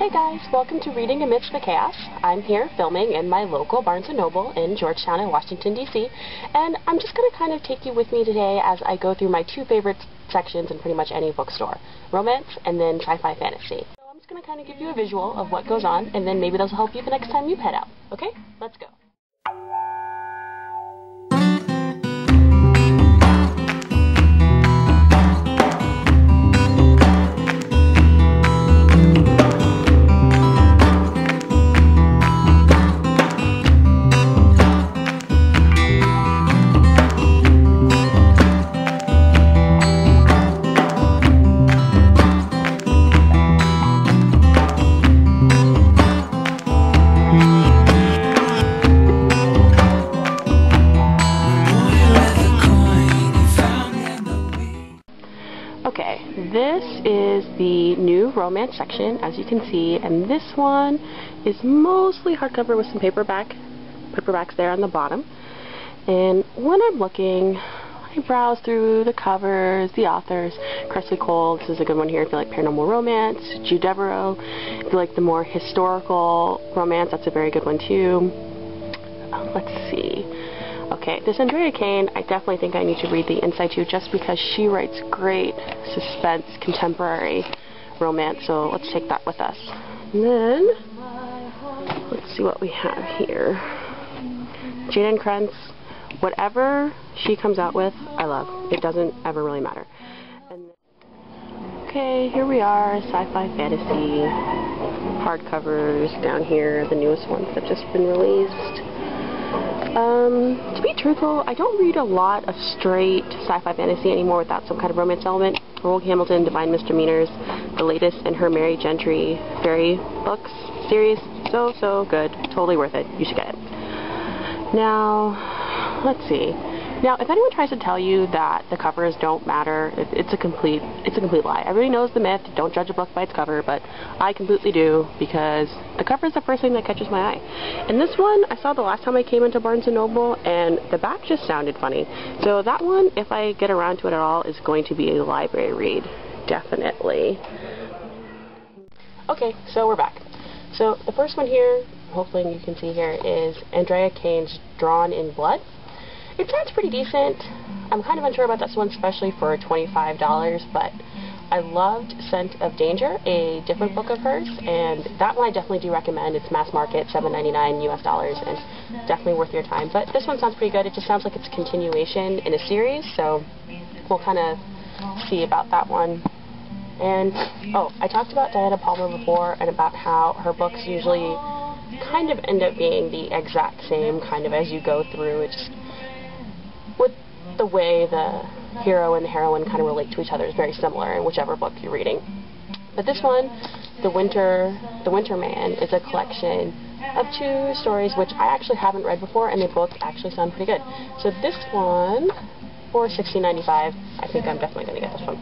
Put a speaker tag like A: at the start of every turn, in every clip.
A: Hey guys, welcome to Reading Amidst the Chaos. I'm here filming in my local Barnes & Noble in Georgetown in Washington, D.C. And I'm just going to kind of take you with me today as I go through my two favorite sections in pretty much any bookstore. Romance and then sci-fi fantasy. So I'm just going to kind of give you a visual of what goes on, and then maybe those will help you the next time you head out. Okay? Let's go. Okay, this is the new romance section, as you can see, and this one is mostly hardcover with some paperbacks there on the bottom. And when I'm looking, I browse through the covers, the authors. Cressy Cole, this is a good one here if you like paranormal romance. Jude Devereaux, if you like the more historical romance, that's a very good one too. Let's see. Okay, this Andrea Kane, I definitely think I need to read the inside too, just because she writes great suspense, contemporary romance, so let's take that with us. And then, let's see what we have here. Jane Krentz, whatever she comes out with, I love. It doesn't ever really matter. And okay, here we are, sci-fi fantasy, hardcovers down here, the newest ones that have just been released. To be truthful, I don't read a lot of straight sci-fi fantasy anymore without some kind of romance element. Roald Hamilton, Divine Misdemeanors, the latest in her Mary Gentry fairy books series, so good, totally worth it, you should get it. Now, let's see. Now, if anyone tries to tell you that the covers don't matter, it's a complete lie. Everybody knows the myth, don't judge a book by its cover, but I completely do, because the cover is the first thing that catches my eye. And this one, I saw the last time I came into Barnes & Noble, and the back just sounded funny. So that one, if I get around to it at all, is going to be a library read. Definitely. Okay, so we're back. So the first one here, hopefully you can see here, is Andrea Kane's Drawn in Blood. It sounds pretty decent. I'm kind of unsure about this one, especially for $25, but I loved Scent of Danger, a different book of hers, and that one I definitely do recommend. It's mass market, $7.99 US, and definitely worth your time. But this one sounds pretty good. It just sounds like it's a continuation in a series, so we'll kind of see about that one. And, oh, I talked about Diana Palmer before and about how her books usually kind of end up being the exact same kind of as you go through. It's with the way the hero and the heroine kind of relate to each other is very similar in whichever book you're reading. But this one, The Winter Man, is a collection of two stories which I actually haven't read before, and they both actually sound pretty good. So this one, for $16.95, I think I'm definitely going to get this one.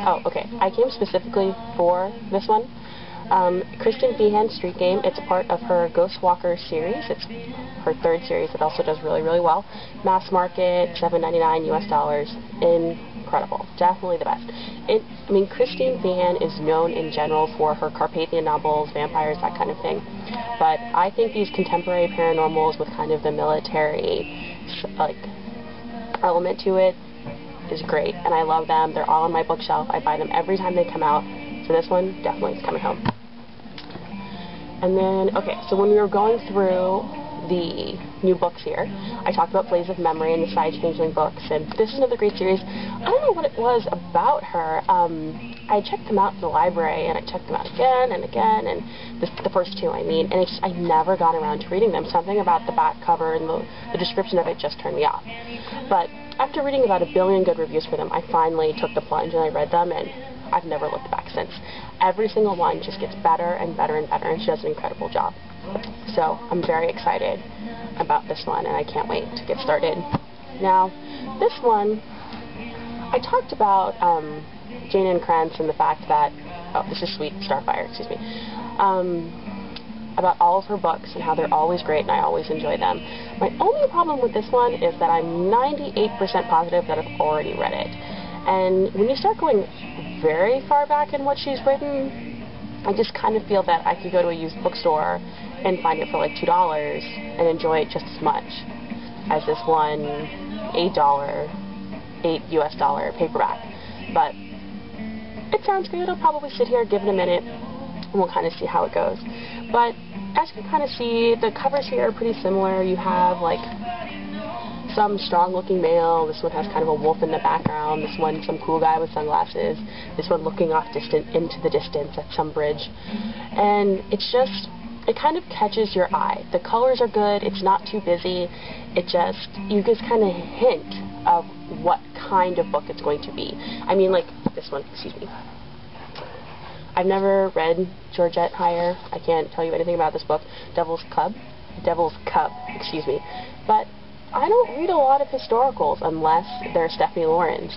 A: Oh, okay. I came specifically for this one. Kristen Behan's Street Game. It's a part of her Ghostwalker series. It's her third series. It also does really, really well. Mass market, $7.99 US. Incredible. Definitely the best. I mean, Kristen Behan is known in general for her Carpathian novels, vampires, that kind of thing. But I think these contemporary paranormals with kind of the military, like, element to it is great. And I love them. They're all on my bookshelf. I buy them every time they come out. So this one definitely is coming home. And then, okay, so when we were going through the new books here, I talked about Blaze of Memory and the Side Changeling books, and this is another great series. I don't know what it was about her. I checked them out in the library, and I checked them out again and again, and the first two, I mean, and I never got around to reading them. Something about the back cover and the description of it just turned me off. But after reading about 1 billion good reviews for them, I finally took the plunge and I read them, and I've never looked back since. Every single one just gets better and better and better, and she does an incredible job. So I'm very excited about this one, and I can't wait to get started. Now, this one, I talked about Jane Krentz and the fact that, oh, this is Sweet Starfire, excuse me, about all of her books and how they're always great and I always enjoy them. My only problem with this one is that I'm 98% positive that I've already read it. And when you start going very far back in what she's written, I just kind of feel that I could go to a used bookstore and find it for like $2 and enjoy it just as much as this one $8 US dollar paperback. But it sounds good. I'll probably sit here, give it a minute, and we'll kind of see how it goes. But as you can kind of see, the covers here are pretty similar. You have like some strong-looking male. This one has kind of a wolf in the background. This one, some cool guy with sunglasses. This one looking off into the distance at some bridge. And it's just, it kind of catches your eye. The colors are good. It's not too busy. It just, you just kind of hint of what kind of book it's going to be. I mean, like this one, excuse me. I've never read Georgette Heyer. I can't tell you anything about this book. Devil's Cub, excuse me. But I don't read a lot of historicals unless they're Stephanie Loren's.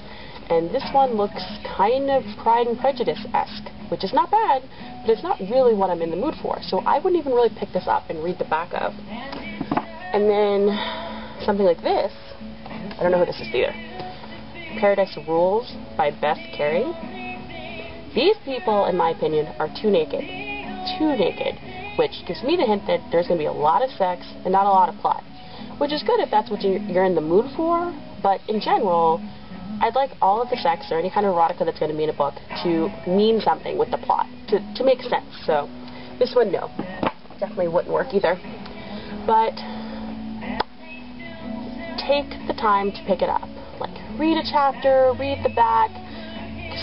A: And this one looks kind of Pride and Prejudice-esque, which is not bad, but it's not really what I'm in the mood for. So I wouldn't even really pick this up and read the back of. And then something like this, I don't know who this is either. Paradise Rules by Beth Carey. These people, in my opinion, are too naked, which gives me the hint that there's going to be a lot of sex and not a lot of plot, which is good if that's what you're in the mood for, but in general, I'd like all of the sex or any kind of erotica that's going to be in a book to mean something with the plot, to make sense. So this one, no, definitely wouldn't work either. But take the time to pick it up. Like, read a chapter, read the back.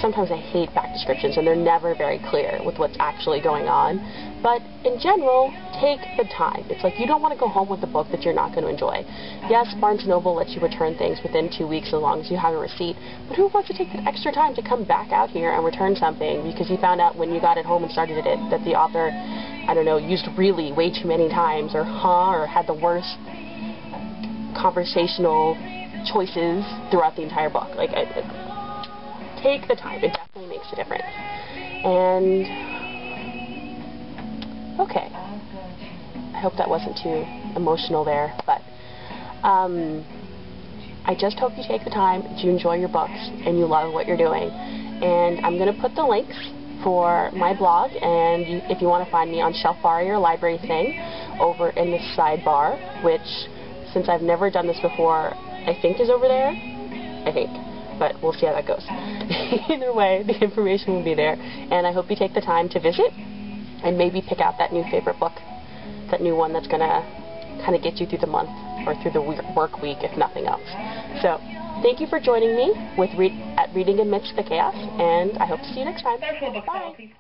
A: Sometimes I hate back descriptions and they're never very clear with what's actually going on. But in general, take the time. It's like you don't want to go home with a book that you're not going to enjoy. Yes, Barnes & Noble lets you return things within 2 weeks as long as you have a receipt, but who wants to take that extra time to come back out here and return something because you found out when you got it home and started it that the author, I don't know, used really way too many times or had the worst conversational choices throughout the entire book. Like, take the time. It definitely makes a difference. And okay, I hope that wasn't too emotional there, but I just hope you take the time to enjoy your books and you love what you're doing. And I'm going to put the links for my blog, and if you want to find me on Shelfari or LibraryThing over in the sidebar, which, since I've never done this before, I think is over there. I think. But we'll see how that goes. Either way, the information will be there, and I hope you take the time to visit and maybe pick out that new favorite book, that new one that's going to kind of get you through the month or through the work week, if nothing else. So, thank you for joining me at Reading Amidst the Chaos, and I hope to see you next time. Bye.